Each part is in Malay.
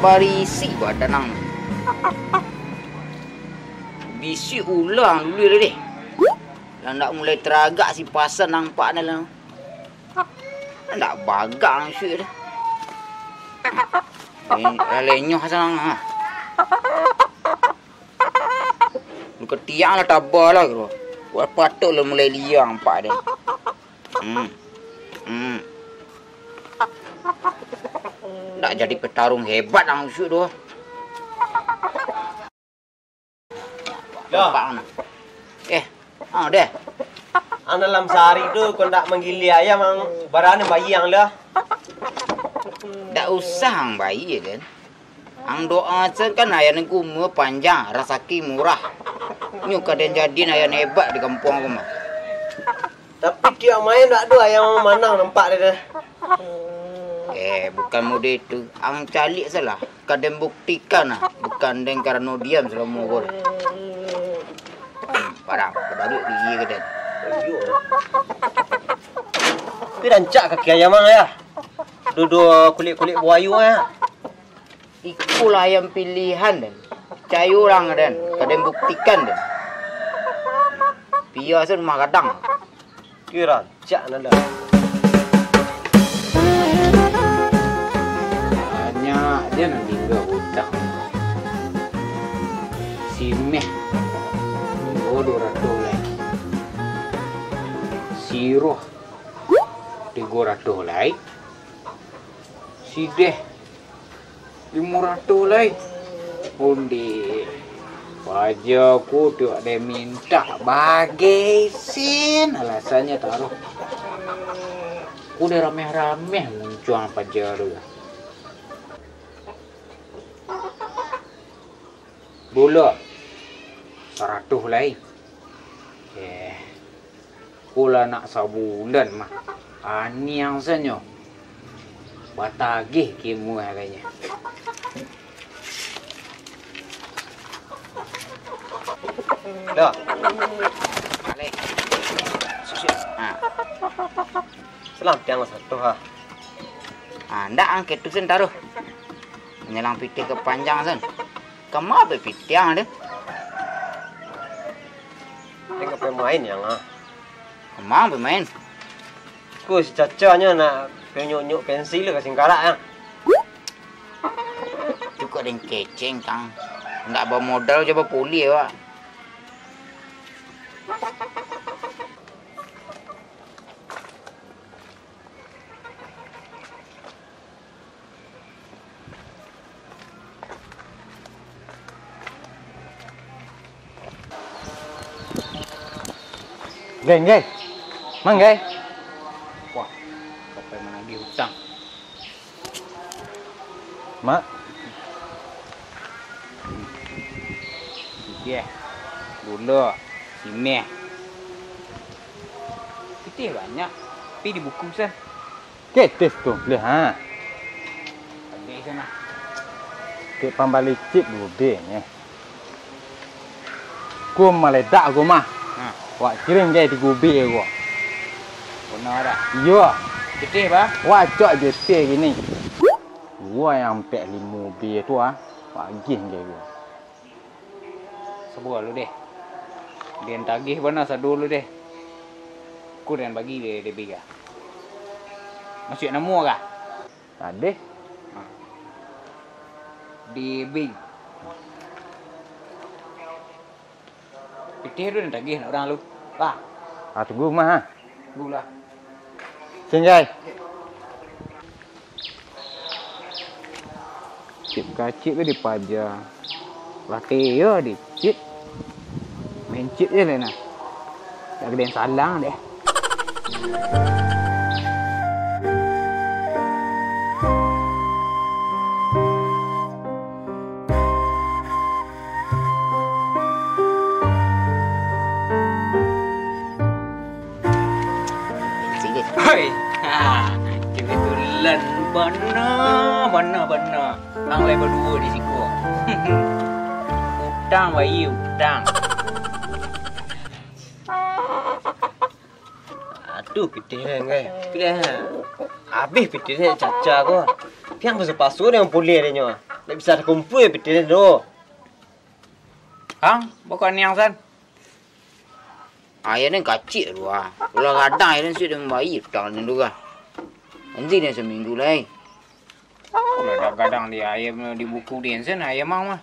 barisi badan nang. Bisi ulang dulu deh. Lah nak mulai teragak si pasal nampak ni lah. Nak bagang syuk dah. Lenyoh sanang ha. Lu ketiak lah tabah lah kau. Buat patut lah mulai liang pak dia. Nak jadi petarung hebat ang syuk tu. Dah. Deh. Ang dalam sehari tu kau nak menggili ayam ang barang bayi yang lah. Tak usah ang bayi kan. Ang doa kan ayam ni umur panjang, rezeki murah. Nyu kadang jadi ayam hebat di kampung aku mah. Tapi dia main tak ada ayam manang nampak dia. Bukan mode itu. Ang calik salah. Kadang buktikan lah. Bukan den karena diam selama gol. Parang baru dia kadang. Tapi rancak kaki ayam mang ya. Dua kulit-kulit buayu ya. Ikulah ayam pilihan dan. Cai orang dan. Kadang buktikan dan. Biasa rumah kadang. Kira rancak nala. Hanya dia nak tinggal hutang. Si Meh. $200 lagi. Si Roh. $300 lagi. Si Deh. $500 lagi. Undi. Pajaku tu ada minta bagai sin. Alasannya taruh. Udah rame-rame muncul pajar tu. Bola 100 lagi. Pula nak sebulan mah. Ani yang senyo. Batagih kimu harganya. Dah. Balik. Selam tiang satu ha. Ndak angket tu sen taruh. Menyelang pitih ke panjang sen. Kamu apa pitih dia? Tengok pemain yang ah. Kemang bermain. Ku si cacanya nak penyuk-nyuk pensil ke singkarak ya. Cukup dengan keceng kang. Ndak bawa modal coba puli ya, Pak. Geng. Mang geng. Wah, sampai menagih hutang. Mak. Dia. Gula, simeh. Pitih banyak. Tapi di buku sen. Ketes tu. Leh ha. Ada sana. Ke pambalik cip gede ni. Ku maledak ku mah. Wak kirim ke di gubi aku. Benar tak? Iya. Pitih bah. Wak cok jete gini. Gua yang pek 5 B tu ah. Wak gih ke gua. Sebuah lu deh. Dia tagih benar sadu lu deh. Ku dan bagi dia biga. Masuk nama kah? Ada. Di bing. Pitih tu dan tagih nak orang lu. Bah. Tunggu mah ha. Gula. Singgai. Cip kacip di paja. Latih ya di cip. Main cip je lah nak. Tak kena salang deh. Hai. Kebetulan benar. Ang lai berdua di siku. Utang bayi, utang. Aduh, pitih engai. Pitih. Habis pitih caca ko. Piang pasal pasur yang boleh dia nyo. Tak bisa kumpul betul tu. Hang, bukan yang san. Ayah ni kacik tu ah. Kalau kadang ayah ni sudah membayi tak ni tu kan. Nanti ni seminggu lagi. Kalau dah kadang dia ayam di buku dia san ayam mau mah.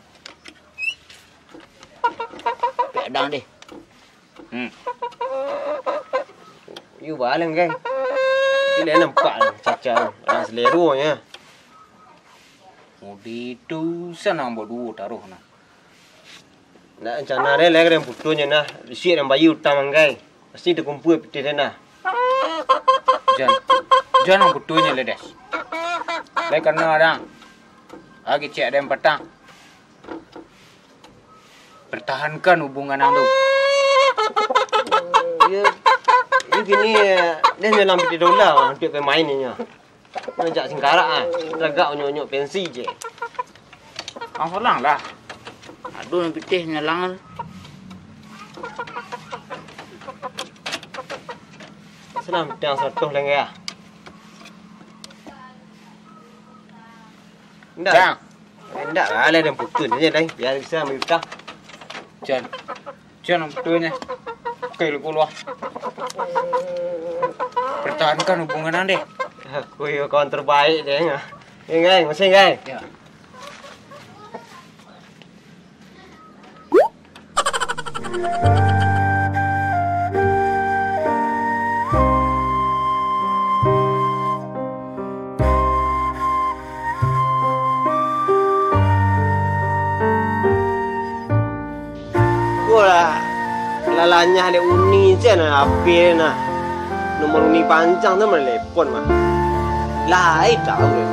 Kadang deh. You balang kan. Bila nampak caca orang selerunya. Mudi tu san ang bodu taruh na. Nak rencana dia lagi yang putunya nah. Siap yang bayi utang manggai. Pasti terkumpul betul dah nah. Jangan butuhnya ledes. Lai karena ada. Lagi cek ada yang petang. Pertahankan hubungan anda. Ya gini dia nyelam di dolar untuk pemain ni nya. Ngajak singkarak ah. Tegak nyok-nyok pensi je. Ang pulang lah. Aduh yang pitih nyalangan. Senam yang 100 lagi ah. Jangan. Endak lah ada putus aja dah. Biar bisa ambil Jangan butuhnya. Kail keluar. Pertahankan hubungan anda. Aku kawan terbaik dia. Ingai, masih ingai. Ya. Lalanya ada uni je na api na. Nomor uni panjang tu melepon mah. Lai tahu ni.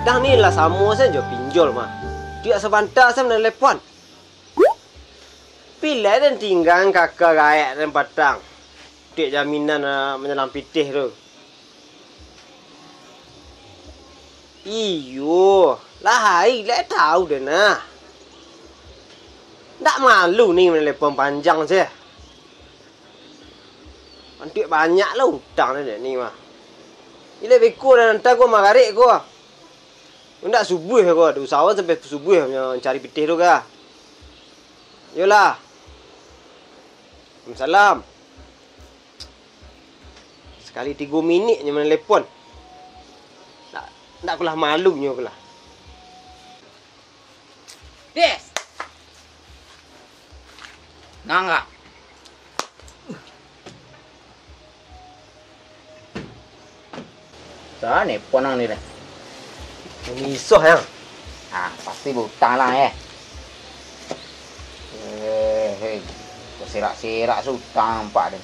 Dah ni lah sama saja pinjol mah. Dia sebentar saya melepon. Pilih dan tinggal kakak gayak dan patang. Dia jaminan menyelam pitih tu. Iyo, lai tahu dah nah. Tak malu ni melepon panjang je. Antik banyak lah hutang dia ni mah. Bila beko dan nanti aku magarik aku. Ndak subuh aku. Ada usaha sampai subuh mencari pitih tu kah. Yolah. Salam. Sekali 3 minit je melepon. Tak kulah malunya kulah. Yes. Nangga. Sana ni ponang ni dah. Ini isoh yang. Pasti butang lah hei. Serak-serak sutang nampak dia.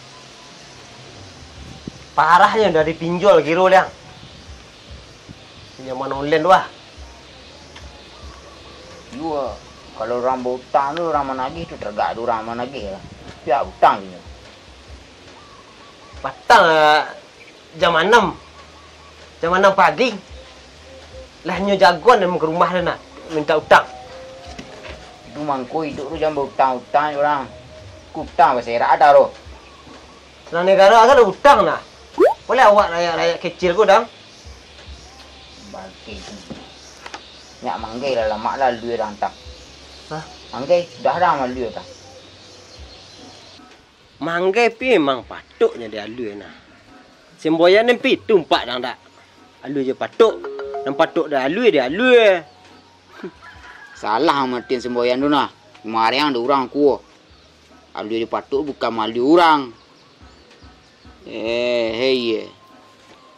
Parahnya dari pinjol kira yang. Pinjaman online tu lah. Dua. Kalau orang berhutang tu, orang menagih tu tergak tu orang menagih lah. Pihak hutang je. Patang jam 6. Jam 6 pagi. Lahnya jagoan dan ke rumah dia nak minta hutang. Itu mangku hidup tu jangan berhutang-hutang orang. Hutang berserak ada tu. Senang negara kan ada hutang nak. Boleh awak rakyat-rakyat kecil ku dah. Bagi tu. Nyak manggai lah lemak lah luar dah hantar. Hah? Manggai dah dah malu tak? Manggai pi memang patutnya dia alui nah. Semboyan ni pi tumpak dah tak. Alui je patuk. Dan patuk dah alui dia alui. Salah matin semboyan tu nah. Kemarin ada orang kuah. Alui dia patuk bukan malu orang. Hei.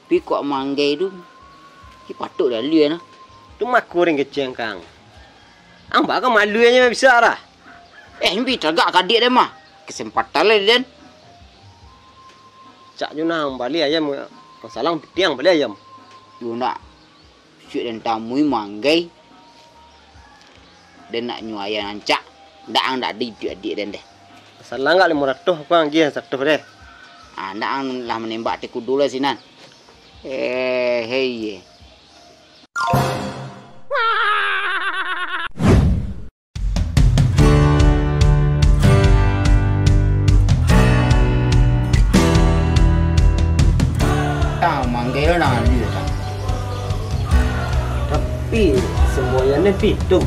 Pi kok manggai tu. Ki patuk dah alui nah. Tu mak kurang kecil kang. Ang bakal malu aja bisa lah. Ini tergak kadik dia mah. Kesempatan lah dia. Cak Juna balik ayam. Masalah tiang balik ayam. Lu nak syuk dan tamu manggai. Dan nak nyu ayam ancak. Ndak adik dan deh. Masalah enggak 500 aku lagi 100 deh. Ndak lah menembak te kudu lah sinan. Hei. Manggai lah nak dia tak. Tapi Semuanya pitung.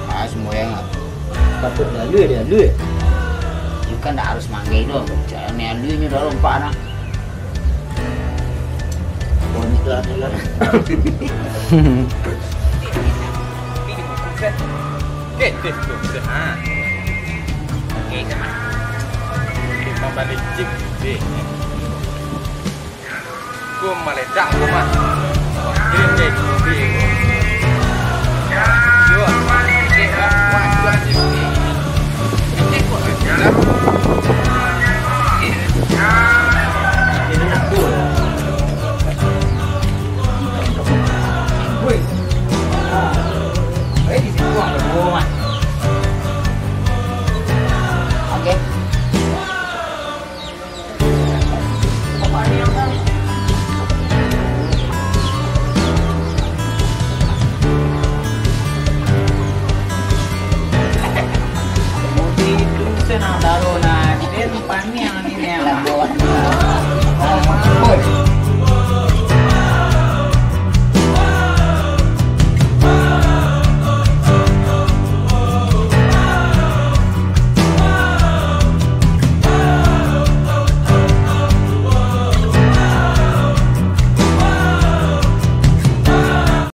Ah, semua yang Patut lalu ya lalu. you kan tak harus manggil tu. Jangan yang lu ni dah lompat nak. Bonit lah adalah. Okey, tu. Ha. Okey, sama. Kita balik cip ni. Gua meledak gua mah. Kirim je kopi. Yo, okey lah. Wah, jual je. Okey, kau jalan. Ini nak tu. Woi. Di situ ada rumah. Okey. Apa ni yang kan? Mudi itu senang dah